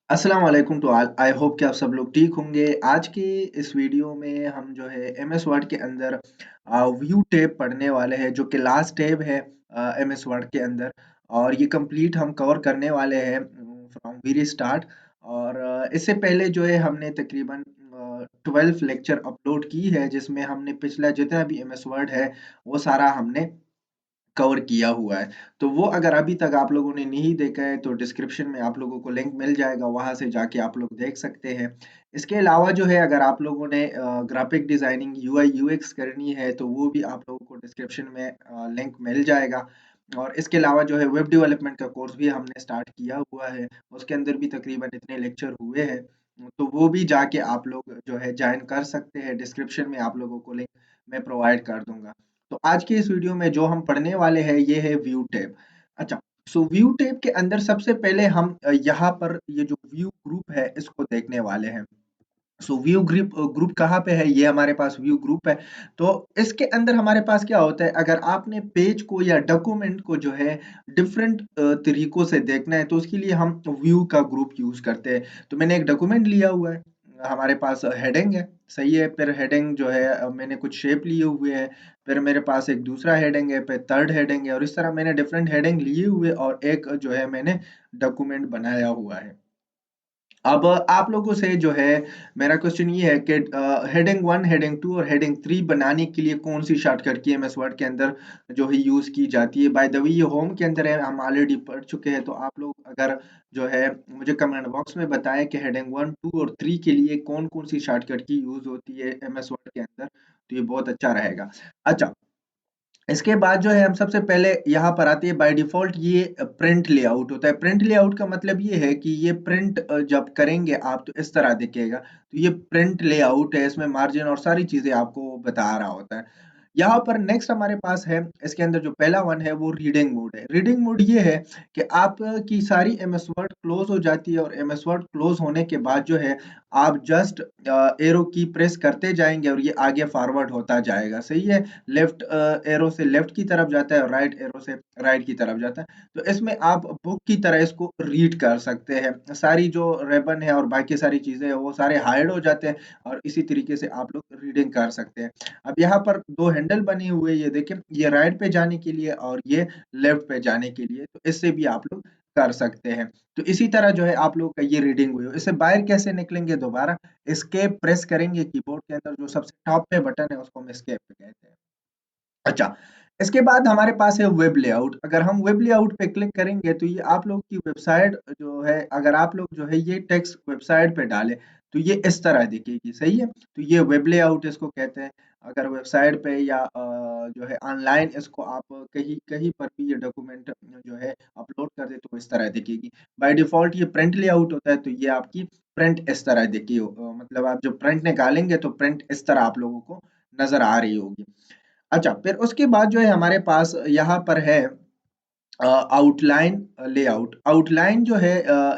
अस्सलाम वालेकुम to all. I hope कि आप सब लोग ठीक होंगे। आज की इस वीडियो में हम जो है एमएस वर्ड के अंदर व्यू टैब पढ़ने वाले हैं, जो कि लास्ट टैब है एमएस वर्ड के अंदर। और ये कंप्लीट हम कवर करने वाले हैं फ्रॉम वेरी स्टार्ट। और इससे पहले जो है हमने तकरीबन 12 लेक्चर अपलोड की है, जिसमें हमने पिछला जितना भी एमएस वर्ड है वो सारा हमने कवर किया हुआ है। तो वो अगर अभी तक आप लोगों ने नहीं देखा है तो डिस्क्रिप्शन में आप लोगों को लिंक मिल जाएगा, वहाँ से जाके आप लोग देख सकते हैं। इसके अलावा जो है अगर आप लोगों ने ग्राफिक डिज़ाइनिंग यूआई यूएक्स करनी है तो वो भी आप लोगों को डिस्क्रिप्शन में लिंक मिल जाएगा। और इसके अलावा जो है वेब डेवलपमेंट का कोर्स भी हमने स्टार्ट किया हुआ है, उसके अंदर भी तकरीबन इतने लेक्चर हुए हैं। तो वो भी जाके आप लोग जो है जॉइन कर सकते हैं, डिस्क्रिप्शन में आप लोगों को लिंक मैं प्रोवाइड कर दूँगा। तो आज के इस वीडियो में जो हम पढ़ने वाले हैं ये है व्यू टैब। अच्छा, सो व्यू टैब के अंदर सबसे पहले हम यहाँ पर ये जो व्यू ग्रुप है इसको देखने वाले हैं। सो व्यू ग्रुप ग्रुप कहाँ पे है? ये हमारे पास व्यू ग्रुप है। तो इसके अंदर हमारे पास क्या होता है, अगर आपने पेज को या डॉक्यूमेंट को जो है डिफरेंट तरीकों से देखना है तो उसके लिए हम व्यू का ग्रुप यूज करते हैं। तो मैंने एक डॉक्यूमेंट लिया हुआ है, हमारे पास हेडिंग है, सही है। फिर हेडिंग जो है मैंने कुछ शेप लिए हुए हैं। फिर मेरे पास एक दूसरा हेडिंग है, फिर थर्ड हेडिंग है, और इस तरह मैंने डिफरेंट हेडिंग लिए हुए और एक जो है मैंने डॉक्यूमेंट बनाया हुआ है। अब आप लोगों से जो है मेरा क्वेश्चन ये है कि हेडिंग 1, हेडिंग 2 और हेडिंग 3 बनाने के लिए कौन सी शॉर्टकट की एमएस वर्ड के अंदर जो है यूज़ की जाती है? बाय द वे ये होम के अंदर है, हम ऑलरेडी पढ़ चुके हैं। तो आप लोग अगर जो है मुझे कमेंट बॉक्स में बताएं कि हेडिंग 1, 2 और 3 के लिए कौन-कौन सी शॉर्टकट की यूज़ होती है एमएस वर्ड के अंदर, तो ये बहुत अच्छा रहेगा। अच्छा, इसके बाद जो है हम सबसे पहले यहाँ पर आती है बाय डिफ़ॉल्ट ये प्रिंट लेआउट होता है। प्रिंट लेआउट का मतलब ये है कि ये प्रिंट जब करेंगे आप तो इस तरह दिखेगा। तो ये प्रिंट लेआउट है, इसमें मार्जिन और सारी चीज़ें आपको बता रहा होता है। यहाँ पर नेक्स्ट हमारे पास है, इसके अंदर जो पहला वन है वो रीडिंग मोड है। रीडिंग मोड ये है कि आपकी सारी एमएस वर्ड क्लोज़ हो जाती है, और एमएस वर्ड क्लोज़ होने के बाद जो है आप जस्ट एरो की प्रेस करते जाएँगे और ये आगे फॉरवर्ड होता जाएगा, सही है? लेफ्ट एरो से लेफ्ट की तरफ जाता है और राइट एरो से राइट की तरफ जाता है। तो इसमें आप बुक की तरह इसको रीड कर सकते हैं। सारी जो रिबन है और बाकी सारी चीज़ें हैं वो सारे हाइड हो जाते हैं, और इसी तरीके से आप लोग रीडिंग कर सकते हैं। अब यहाँ पर 2 हैंडल बने हुए ये देखें, ये राइट पे जाने के लिए और ये लेफ्ट पे जाने के लिए, तो इससे भी आप लोग कर सकते हैं। तो इसी तरह जो है आप लोग का ये रीडिंग हुई। इससे बाहर कैसे निकलेंगे? दोबारा एस्केप प्रेस करेंगे कीबोर्ड के अंदर, जो सबसे टॉप पे बटन है उसको हम एस्केप कहते हैं। अच्छा, इसके बाद हमारे पास है वेब लेआउट। अगर हम वेब लेआउट पे क्लिक करेंगे तो ये आप लोग की वेबसाइट जो है, अगर आप लोग जो है ये टेक्स्ट वेबसाइट पे डालें तो ये इस तरह दिखेगी, सही है? तो ये वेब लेआउट इसको कहते हैं। अगर वेबसाइट पे या जो है ऑनलाइन इसको आप कहीं कहीं पर भी ये डॉक्यूमेंट जो है अपलोड कर दे तो इस तरह दिखेगी। बाय डिफ़ॉल्ट ये प्रिंट लेआउट होता है, तो ये आपकी प्रिंट इस तरह दिखी हो, मतलब आप जब प्रिंट निकालेंगे तो प्रिंट इस तरह आप लोगों को नज़र आ रही होगी। अच्छा, फिर उसके बाद जो है हमारे पास यहाँ पर है आउटलाइन लेआउट। आउटलाइन जो है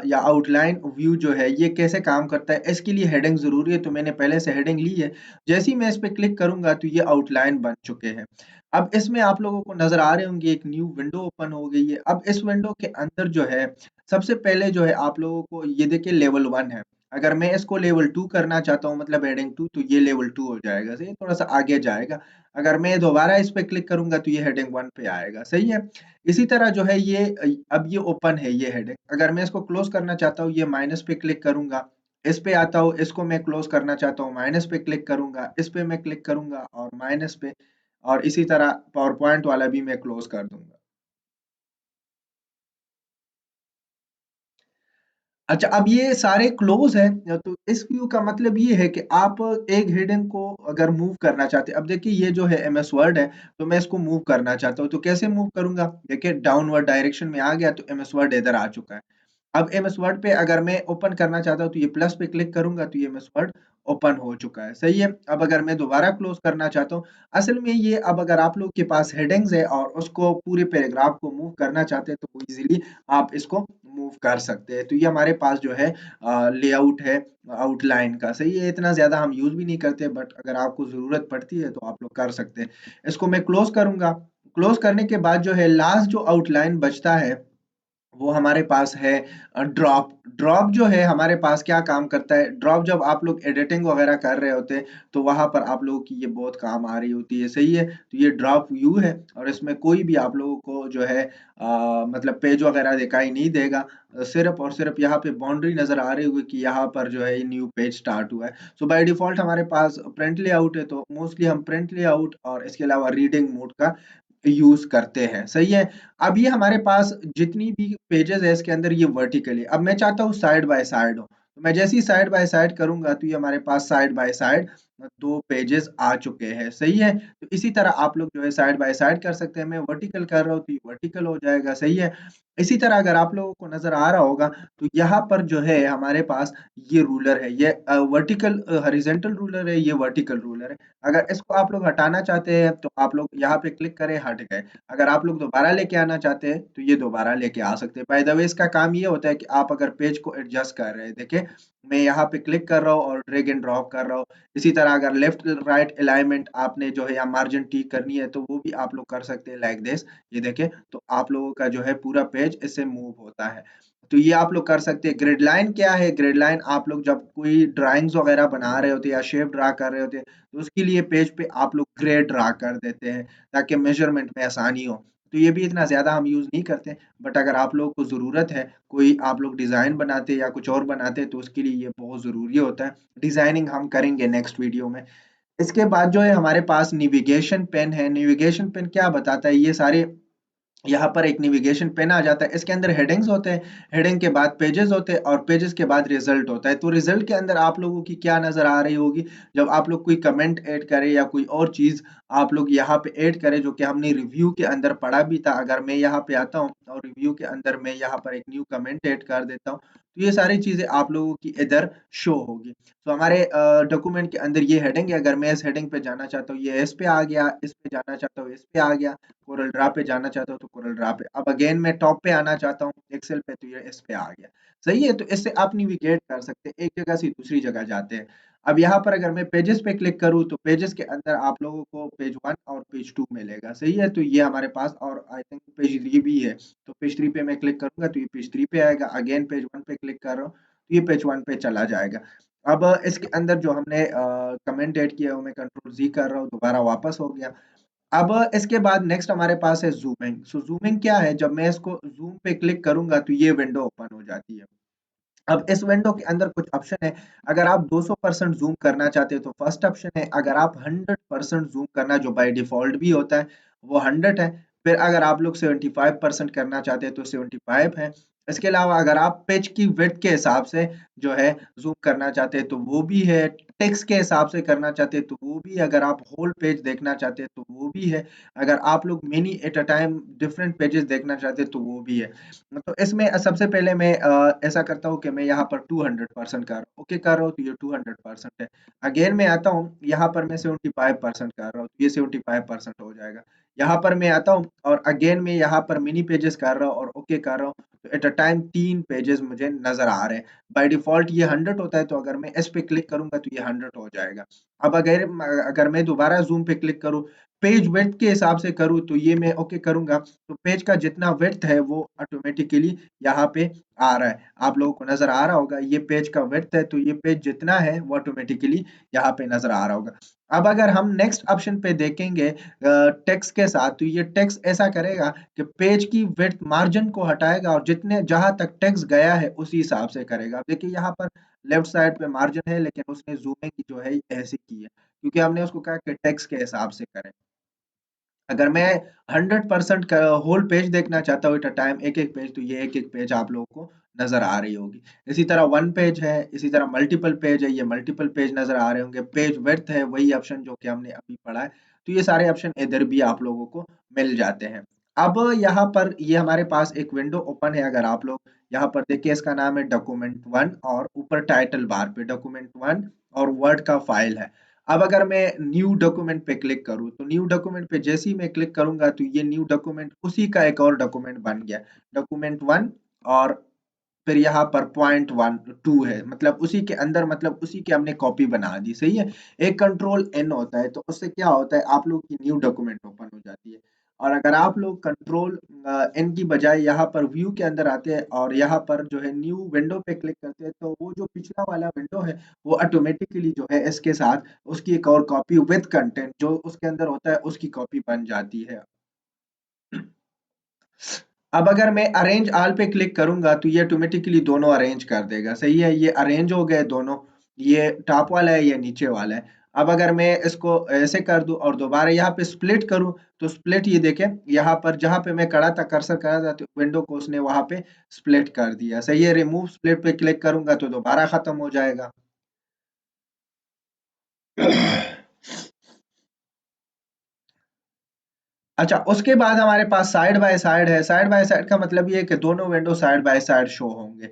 या आउटलाइन व्यू जो है ये कैसे काम करता है? इसके लिए हेडिंग ज़रूरी है, तो मैंने पहले से हेडिंग ली है। जैसे ही मैं इस पे क्लिक करूँगा तो ये आउटलाइन बन चुके हैं। अब इसमें आप लोगों को नज़र आ रहे होंगे एक न्यू विंडो ओपन हो गई है। अब इस विंडो के अंदर जो है सबसे पहले जो है आप लोगों को ये देखिए लेवल 1 है। अगर मैं इसको लेवल 2 करना चाहता हूँ, मतलब हेडिंग 2, तो ये लेवल 2 हो जाएगा, सही है? थोड़ा-सा आगे जाएगा। अगर मैं दोबारा इस पे क्लिक करूँगा तो ये हेडिंग 1 पे आएगा, सही है? इसी तरह जो है ये अब ये ओपन है ये हेडिंग। अगर मैं इसको क्लोज़ करना चाहता हूँ, ये माइनस पे क्लिक करूँगा। इस पे आता हूँ, इसको मैं क्लोज़ करना चाहता हूँ, माइनस पे क्लिक करूँगा। इस पे मैं क्लिक करूँगा और माइनस पे, और इसी तरह पावर पॉइंट वाला भी मैं क्लोज़ कर दूँगा। अच्छा, अब ये सारे क्लोज़ हैं, तो इस व्यू का मतलब ये है कि आप एक हेडिंग को अगर मूव करना चाहते हैं, अब देखिए ये जो है एमएस वर्ड है, तो मैं इसको मूव करना चाहता हूँ, तो कैसे मूव करूँगा? देखिए डाउनवर्ड डायरेक्शन में आ गया तो एमएस वर्ड इधर आ चुका है। अब एमएस वर्ड पे अगर मैं ओपन करना चाहता हूँ तो ये प्लस पे क्लिक करूँगा तो ये एमएस वर्ड ओपन हो चुका है, सही है? अब अगर मैं दोबारा क्लोज़ करना चाहता हूँ, असल में ये अब अगर आप लोग के पास हेडिंग्स है और उसको पूरे पैराग्राफ को मूव करना चाहते हैं तो वो ईज़िली आप इसको मूव कर सकते हैं। तो ये हमारे पास जो है लेआउट है आउटलाइन का, सही है? इतना ज़्यादा हम यूज़ भी नहीं करते, बट अगर आपको ज़रूरत पड़ती है तो आप लोग कर सकते हैं। इसको मैं क्लोज़ करूँगा, क्लोज़ करने के बाद जो है लास्ट जो आउटलाइन बचता है वो हमारे पास है ड्रॉप। ड्रॉप जो है हमारे पास क्या काम करता है, ड्रॉप जब आप लोग एडिटिंग वगैरह कर रहे होते हैं तो वहां पर आप लोगों की ये बहुत काम आ रही होती है, सही है। तो ये ड्रॉप व्यू है और इसमें कोई भी आप लोगों को जो है मतलब पेज वगैरह दिखाई नहीं देगा। सिर्फ और सिर्फ यहाँ पे बाउंड्री नजर आ रही होगी कि यहाँ पर जो है न्यू पेज स्टार्ट हुआ है। सो बाय डिफॉल्ट हमारे पास प्रिंट लेआउट है, तो मोस्टली हम प्रिंट लेआउट और इसके अलावा रीडिंग मोड का यूज करते हैं, सही है। अब ये हमारे पास जितनी भी पेजेस है इसके अंदर ये वर्टिकली, अब मैं चाहता हूँ साइड बाय साइड हो, तो मैं जैसे ही साइड बाय साइड करूंगा तो ये हमारे पास साइड बाय साइड दो पेजेस आ चुके हैं, सही है। तो इसी तरह आप लोग जो है साइड बाय साइड कर सकते हैं। मैं वर्टिकल कर रहा हूँ तो ये वर्टिकल हो जाएगा, सही है। इसी तरह अगर आप लोगों को नजर आ रहा होगा तो यहाँ पर जो है हमारे पास ये रूलर है, ये वर्टिकल हॉरिजॉन्टल रूलर है, ये वर्टिकल रूलर है। अगर इसको आप लोग हटाना चाहते हैं तो आप लोग यहाँ पे क्लिक करें, हट गए। अगर आप लोग दोबारा लेके आना चाहते हैं तो ये दोबारा लेके आ सकते हैं। बाय द वे इसका काम ये होता है कि आप अगर पेज को एडजस्ट कर रहे हैं, देखिए मैं यहाँ पे क्लिक कर रहा हूँ और ड्रैग एंड ड्रॉप कर रहा हूँ। इसी तरह अगर लेफ्ट राइट अलाइनमेंट आपने जो है या मार्जिन ठीक करनी है तो वो भी आप लोग कर सकते हैं लाइक दिस। ये देखें तो आप लोगों का जो है पूरा पेज इससे मूव होता है। तो ये आप लोग कर सकते हैं। ग्रिड लाइन क्या है, ग्रिड लाइन आप लोग जब कोई ड्राइंग्स वगैरह बना रहे होते हैं या शेप ड्रा कर रहे होते हैं तो उसके लिए पेज पे आप लोग ग्रेड ड्रा कर देते हैं ताकि मेजरमेंट में आसानी हो। तो ये भी इतना ज़्यादा हम यूज़ नहीं करते, बट अगर आप लोगों को ज़रूरत है, कोई आप लोग डिज़ाइन बनाते हैं या कुछ और बनाते हैं तो उसके लिए ये बहुत ज़रूरी होता है। डिज़ाइनिंग हम करेंगे नेक्स्ट वीडियो में। इसके बाद जो है हमारे पास नेविगेशन पेन है। नेविगेशन पेन क्या बताता है, ये सारे यहाँ पर एक नेविगेशन पेन आ जाता है, इसके अंदर हेडिंग्स होते हैं, हेडिंग के बाद पेजेस होते हैं और पेजेस के बाद रिजल्ट होता है। तो रिजल्ट के अंदर आप लोगों की क्या नजर आ रही होगी, जब आप लोग कोई कमेंट ऐड करें या कोई और चीज आप लोग यहाँ पे ऐड करें जो कि हमने रिव्यू के अंदर पढ़ा भी था। अगर मैं यहाँ पे आता हूँ और रिव्यू के अंदर मैं यहाँ पर एक न्यू कमेंट ऐड कर देता हूँ तो ये सारी चीजें आप लोगों की इधर शो होगी। तो हमारे डॉक्यूमेंट के अंदर ये हेडिंग है, अगर मैं इस हेडिंग पे जाना चाहता हूँ ये इस पे आ गया, इस पे जाना चाहता हूँ इस पे आ गया, कोरल ड्रा पे जाना चाहता हूँ तो कोरल ड्रा पे। अब अगेन मैं टॉप पे आना चाहता हूँ एक्सेल पे तो ये इस पे आ गया, सही है। तो इससे आप नेविगेट कर सकते हैं, एक जगह से दूसरी जगह जाते हैं। अब यहाँ पर अगर मैं पेजेस पे क्लिक करूँ तो पेजेस के अंदर आप लोगों को पेज 1 और पेज 2 मिलेगा, सही है। तो ये हमारे पास और आई थिंक पेज 3 भी है। तो पेज 3 पे मैं क्लिक करूंगा तो ये पेज 3 पे आएगा। अगेन पेज 1 पे क्लिक कर रहा हूँ तो ये पेज 1 पे चला जाएगा। अब इसके अंदर जो हमने कमेंट ऐड किया है वो मैं कंट्रोल जी कर रहा हूँ, दोबारा वापस हो गया। अब इसके बाद नेक्स्ट हमारे पास है ज़ूमिंग। सो ज़ूमिंग क्या है, जब मैं इसको ज़ूम पे क्लिक करूँगा तो ये विंडो ओपन हो जाती है। अब इस विंडो के अंदर कुछ ऑप्शन है। अगर आप 200% ज़ूम करना चाहते हो तो फर्स्ट ऑप्शन है। अगर आप 100% ज़ूम करना जो बाय डिफ़ॉल्ट भी होता है वो 100 है। फिर अगर आप लोग 75% करना चाहते हैं तो 75 है। इसके अलावा अगर आप पेज की विड्थ के हिसाब से जो है ज़ूम करना चाहते हैं तो वो भी है। टेक्स्ट के हिसाब से करना चाहते हैं तो वो भी है। अगर आप होल पेज देखना चाहते हैं तो वो भी है। अगर आप लोग mini at a time different pages देखना चाहते हैं तो वो भी है। तो इसमें सबसे पहले मैं ऐसा करता हूँ कि मैं यहाँ पर 200% कर ओके कर रहा हूँ तो ये 200% है। अगेन मैं आता हूँ यहाँ पर मैं 75% कर रहा हूँ तो ये 75% हो जाएगा। यहाँ पर मैं आता हूँ और अगेन मैं यहाँ पर मिनी पेजेस कर रहा हूँ और ओके कर रहा हूँ तो एट अ टाइम 3 पेजेस मुझे नजर आ रहे हैं। बाय डिफॉल्ट ये 100 होता है तो अगर मैं इस पे क्लिक करूंगा तो ये 100 हो जाएगा। अब अगर अगर मैं दोबारा जूम पे क्लिक करूँ, पेज विड्थ के हिसाब से करूँ तो ये मैं ओके करूंगा तो पेज का जितना विड्थ है वो ऑटोमेटिकली यहाँ पे आ रहा है। आप लोगों को नजर आ रहा होगा ये पेज का विड्थ है तो ये पेज जितना है वो ऑटोमेटिकली यहाँ पे नजर आ रहा होगा। अब अगर हम नेक्स्ट ऑप्शन पे देखेंगे टेक्स्ट के साथ तो ये टेक्स्ट ऐसा करेगा कि पेज की विड्थ मार्जिन को हटाएगा और जितने जहां तक टेक्स्ट गया है उसी हिसाब से करेगा। देखिए यहाँ पर लेफ्ट साइड पे मार्जिन है लेकिन उसने जूमिंग जो है ऐसे की है क्योंकि हमने उसको कहा कि टेक्स्ट के हिसाब से करें। अगर मैं 100% होल पेज देखना चाहता हूँ एट अ टाइम एक एक पेज तो ये एक एक पेज आप लोगों को नजर आ रही होगी। इसी तरह वन पेज है, इसी तरह मल्टीपल पेज है, ये मल्टीपल पेज नजर आ रहे होंगे। पेज विड्थ है वही ऑप्शन जो कि हमने अभी पढ़ा है। तो ये सारे ऑप्शन इधर भी आप लोगों को मिल जाते हैं। अब यहाँ पर ये हमारे पास एक विंडो ओपन है। अगर आप लोग यहाँ पर देखिए इसका नाम है डॉक्यूमेंट 1 और ऊपर टाइटल बार पे डॉक्यूमेंट 1 और वर्ड का फाइल है। अब अगर मैं न्यू डॉक्यूमेंट पे क्लिक करूँ तो न्यू डॉक्यूमेंट पे जैसे ही मैं क्लिक करूंगा तो ये न्यू डॉक्यूमेंट उसी का एक और डॉक्यूमेंट बन गया डॉक्यूमेंट 1। और फिर यहाँ पर पॉइंट 1 2 है मतलब उसी के अंदर मतलब उसी की हमने कॉपी बना दी, सही है। एक कंट्रोल एन होता है तो उससे क्या होता है आप लोग की न्यू डॉक्यूमेंट ओपन हो जाती है। और अगर आप लोग कंट्रोल एन की बजाय यहाँ पर व्यू के अंदर आते हैं और यहाँ पर जो है न्यू विंडो पे क्लिक करते हैं, तो वो जो पिछला वाला विंडो है वो ऑटोमेटिकली जो है इसके साथ उसकी एक और कॉपी विद कंटेंट जो उसके अंदर होता है उसकी कॉपी बन जाती है। अब अगर मैं अरेंज ऑल पे क्लिक करूंगा तो ये ऑटोमेटिकली दोनों अरेंज कर देगा। सही है, ये अरेंज हो गए दोनों, ये टॉप वाला है, ये नीचे वाला है। अब अगर मैं इसको ऐसे कर दूं और दोबारा यहाँ पे स्प्लिट करूं तो स्प्लिट, ये देखें यहाँ पर जहां पे मैं खड़ा था, कर्सर खड़ा था, तो विंडो को उसने वहां पे स्प्लिट कर दिया। सही है, रिमूव स्प्लिट पे क्लिक करूंगा तो दोबारा खत्म हो जाएगा। अच्छा, उसके बाद हमारे पास साइड बाय साइड है। साइड बाय साइड का मतलब ये है कि दोनों window side by side show होंगे।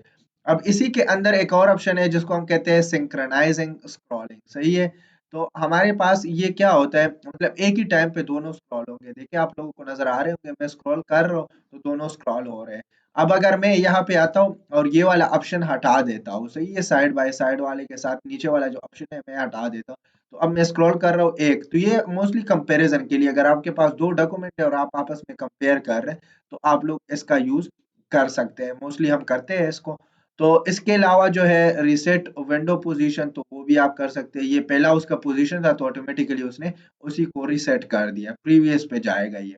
अब इसी के अंदर एक और ऑप्शन है जिसको हम कहते हैं सिंक्रोनाइजिंग स्क्रॉलिंग। सही है, तो हमारे पास ये क्या होता है, मतलब एक ही टाइम पे दोनों स्क्रॉल होंगे। देखिए आप लोगों को नजर आ रहे होंगे, मैं स्क्रॉल कर रहा हूँ तो दोनों स्क्रॉल हो रहे हैं। अब अगर मैं यहाँ पे आता हूँ और ये वाला ऑप्शन हटा देता हूँ, सही है, साइड बाय साइड वाले के साथ नीचे वाला जो ऑप्शन है मैं हटा देता हूँ, तो अब मैं स्क्रॉल कर रहा हूँ एक, तो ये मोस्टली कंपैरिजन के लिए, अगर आपके पास दो डॉक्यूमेंट है और आप आपस में कंपेयर कर रहे हैं तो आप लोग इसका यूज कर सकते हैं। मोस्टली हम करते हैं इसको। तो इसके अलावा जो है रीसेट विंडो पोजीशन, तो वो भी आप कर सकते हैं। ये पहला उसका पोजीशन था तो ऑटोमेटिकली उसने उसी को रीसेट कर दिया, प्रीवियस पे जाएगा ये।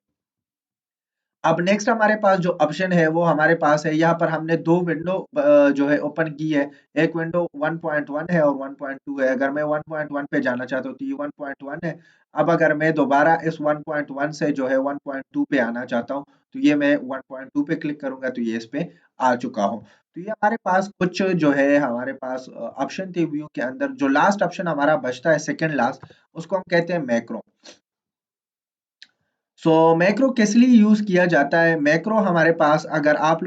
अब नेक्स्ट हमारे पास जो ऑप्शन है वो हमारे पास है, यहाँ पर हमने दो विंडो जो है ओपन की है। एक विंडो 1.1 है और 1.2 है। अगर मैं 1.1 पे जाना चाहता हूँ तो ये 1.1 है। अब अगर मैं दोबारा इस 1.1 से जो है 1.2 पे आना चाहता हूँ तो ये मैं 1.2 पे क्लिक करूंगा तो ये इस पे आ चुका हूँ। तो ये हमारे पास कुछ जो है हमारे पास ऑप्शन थे व्यू के अंदर। जो लास्ट ऑप्शन हमारा बचता है, सेकंड लास्ट, उसको हम कहते हैं मैक्रो। सो मैक्रो किस लिए यूज किया जाता है? मैक्रो हमारे पास, अगर आप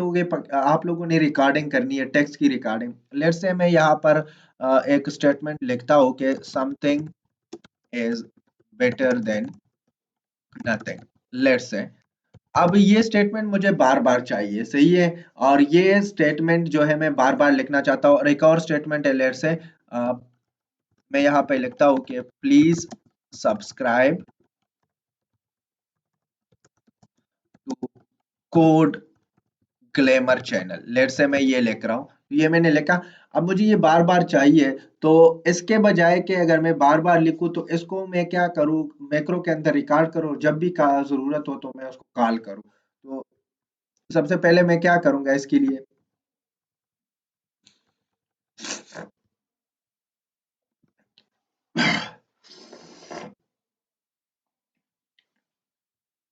लोगों ने रिकॉर्डिंग करनी है, टेक्स्ट की रिकॉर्डिंग, लेट्स से मैं यहाँ पर एक स्टेटमेंट लिखता हूँ कि something is better than nothing, let's say. अब ये स्टेटमेंट मुझे बार बार चाहिए, सही है, और ये स्टेटमेंट जो है मैं बार बार लिखना चाहता हूँ। और एक और स्टेटमेंट है, लेट्स से मैं यहाँ पे लिखता हूँ कि please subscribe to Code Glamour channel, late से मैं ये लिख रहा हूँ, ये मैंने लिखा। अब मुझे ये बार बार चाहिए, तो इसके बजाय कि अगर मैं बार बार लिखूं तो इसको मैं क्या करूँ, मैक्रो के अंदर रिकॉर्ड करूँ, जब भी का जरूरत हो तो मैं उसको कॉल करूँ। तो सबसे पहले मैं क्या करूंगा इसके लिए,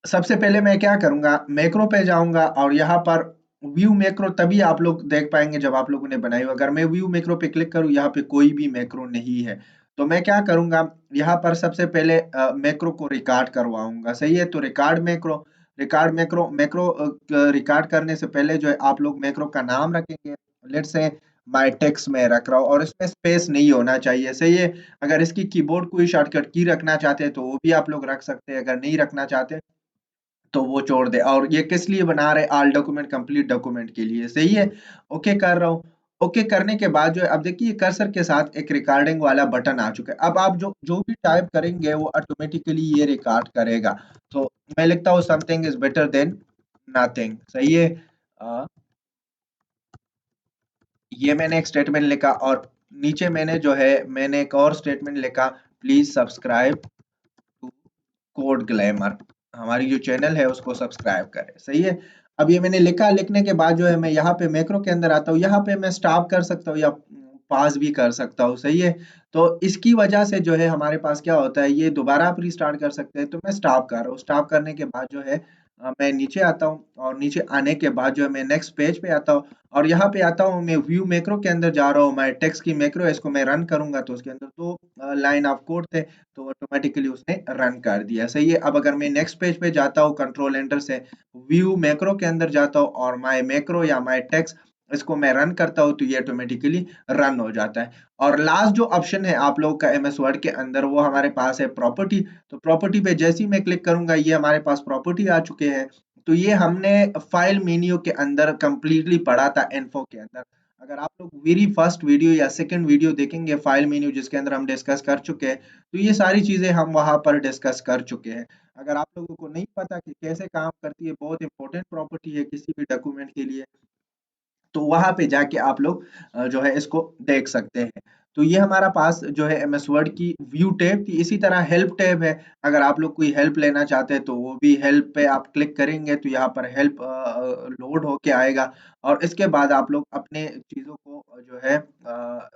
सबसे पहले मैं क्या करूंगा, मैक्रो पे जाऊंगा और यहाँ पर व्यू मैक्रो तभी आप लोग देख पाएंगे जब आप लोगों ने बनाई हो। अगर मैं व्यू मैक्रो पे क्लिक करूँ, यहाँ पे कोई भी मैक्रो नहीं है, तो मैं क्या करूंगा, यहाँ पर सबसे पहले मैक्रो को रिकॉर्ड करवाऊंगा। सही है, तो रिकॉर्ड मैक्रो मैक्रो रिकॉर्ड करने से पहले जो है आप लोग मैक्रो का नाम रखेंगे। लेट्स से माय टेक्स्ट में रख रहा हूँ और इसमें स्पेस नहीं होना चाहिए। सही है, अगर इसकी कीबोर्ड कोई शॉर्टकट की रखना चाहते हैं तो वो भी आप लोग रख सकते हैं, अगर नहीं रखना चाहते तो वो छोड़ दे। और ये किस लिए बना रहे, ऑल डॉक्यूमेंट कंप्लीट डॉक्यूमेंट के लिए। सही है, ओके कर रहा हूँ। ओके करने के बाद जो है अब देखिए कर्सर के साथ एक रिकॉर्डिंग वाला बटन आ चुका है। अब आप जो जो भी टाइप करेंगे वो ऑटोमेटिकली ये रिकॉर्ड करेगा। तो मैं लिखता हूँ something is better than nothing. सही है, अ, ये मैंने एक स्टेटमेंट लिखा और नीचे मैंने जो है मैंने एक और स्टेटमेंट लिखा, please subscribe to Code Glamour, हमारी जो चैनल है उसको सब्सक्राइब करें। सही है, अब ये मैंने लिखा। लिखने के बाद जो है मैं यहाँ पे मैक्रो के अंदर आता हूँ, यहाँ पे मैं स्टॉप कर सकता हूँ या पास भी कर सकता हूँ। सही है, तो इसकी वजह से जो है हमारे पास क्या होता है, ये दोबारा आप रिस्टार्ट कर सकते हैं। तो मैं स्टॉप कर रहा हूँ, स्टॉप करने के बाद जो है मैं नीचे आता हूँ और नीचे आने के बाद जो है मैं नेक्स्ट पेज पे आता हूँ और यहाँ पे आता हूँ, मैं व्यू मैक्रो के अंदर जा रहा हूँ। मैं टेक्स्ट की मैक्रो है, इसको मैं रन करूंगा तो उसके अंदर दो लाइन ऑफ कोड थे, तो ऑटोमेटिकली उसने रन कर दिया। सही है, अब अगर मैं नेक्स्ट पेज पे जाता हूँ कंट्रोल एंटर से, व्यू मैक्रो के अंदर जाता हूँ और माय मैक्रो या माय टेक्स्ट, इसको मैं रन करता हूँ तो ये ऑटोमेटिकली रन हो जाता है। और लास्ट जो ऑप्शन है आप लोग का एमएस वर्ड के अंदर वो हमारे पास है प्रॉपर्टी। तो प्रॉपर्टी पे जैसे ही मैं क्लिक करूंगा ये हमारे पास प्रॉपर्टी आ चुके हैं। तो ये हमने फाइल मेन्यू के अंदर कंप्लीटली पढ़ा था इन्फो के अंदर। अगर आप लोग वेरी फर्स्ट वीडियो या सेकंड वीडियो देखेंगे फाइल मेन्यू जिसके अंदर हम डिस्कस कर चुके हैं, तो ये सारी चीजें हम वहां पर डिस्कस कर चुके हैं। अगर आप लोगों को नहीं पता कि कैसे काम करती है, बहुत इंपॉर्टेंट प्रॉपर्टी है किसी भी डॉक्यूमेंट के लिए, तो वहां पे जाके आप लोग जो है इसको देख सकते हैं। तो ये हमारा पास जो है एमएस वर्ड की व्यू टैब थी। इसी तरह हेल्प टैब है। अगर आप लोग कोई हेल्प लेना चाहते हैं तो वो भी हेल्प पे आप क्लिक करेंगे तो यहाँ पर हेल्प लोड होके आएगा, और इसके बाद आप लोग अपने चीजों को जो है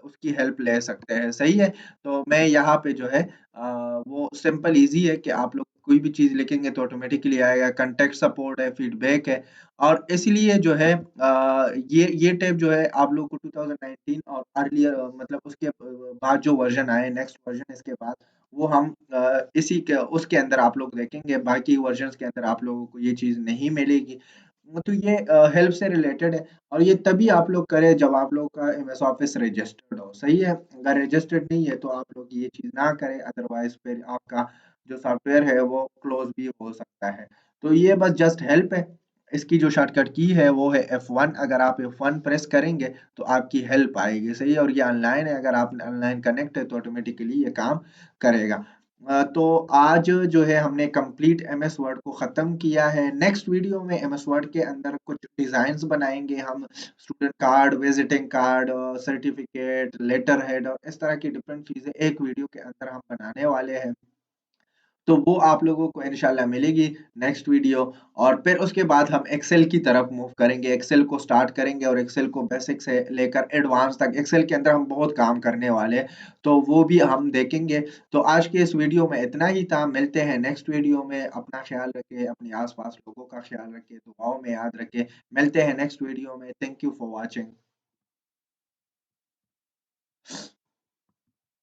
उसकी हेल्प ले सकते हैं। सही है। तो मैं यहाँ पे जो है वो सिंपल इजी है कि आप लोग कोई भी चीज लिखेंगे तो ऑटोमेटिकली आएगा। कंटेक्ट सपोर्ट है, फीडबैक है, और इसलिए जो है ये टैब जो है आप लोग को 2019 और अर्लियर मतलब उसके बाद जो वर्जन आए, नेक्स्ट वर्जन इसके बाद, वो हम इसी के उसके अंदर आप लोग देखेंगे। बाकी वर्जन्स के अंदर आप लोगों को ये चीज नहीं मिलेगी। तो ये हेल्प से रिलेटेड है, और ये तभी आप लोग करें जब आप लोग का एमएस ऑफिस रजिस्टर्ड हो। सही है। अगर रजिस्टर्ड नहीं है तो आप लोग ये चीज ना करें, अदरवाइज फिर आपका जो सॉफ्टवेयर है वो क्लोज भी हो सकता है। तो ये बस जस्ट हेल्प है। इसकी जो शॉर्टकट की है वो है F1। अगर आप F1 प्रेस करेंगे तो आपकी हेल्प आएगी। सही है। और ये ऑनलाइन है, अगर आप ऑनलाइन कनेक्ट है तो ऑटोमेटिकली ये काम करेगा। तो आज जो है हमने कंप्लीट एमएस वर्ड को खत्म किया है। नेक्स्ट वीडियो में एमएस वर्ड के अंदर कुछ डिजाइन्स बनाएंगे हम, student card, visiting card, certificate, letter head, और इस तरह की डिफरेंट चीजें एक वीडियो के अंदर हम बनाने वाले हैं। तो वो आप लोगों को इंशाल्लाह मिलेगी नेक्स्ट वीडियो। और फिर उसके बाद हम एक्सेल की तरफ मूव करेंगे। एक्सेल को स्टार्ट करेंगे, और एक्सेल को बेसिक से लेकर एडवांस तक एक्सेल के अंदर हम बहुत काम करने वाले हैं, तो वो भी हम देखेंगे। तो आज के इस वीडियो में इतना ही था। मिलते हैं नेक्स्ट वीडियो में। अपना ख्याल रखें, अपने आसपास लोगों का ख्याल रखें, दुआओं में याद रखें। मिलते हैं नेक्स्ट वीडियो में। Thank you for watching.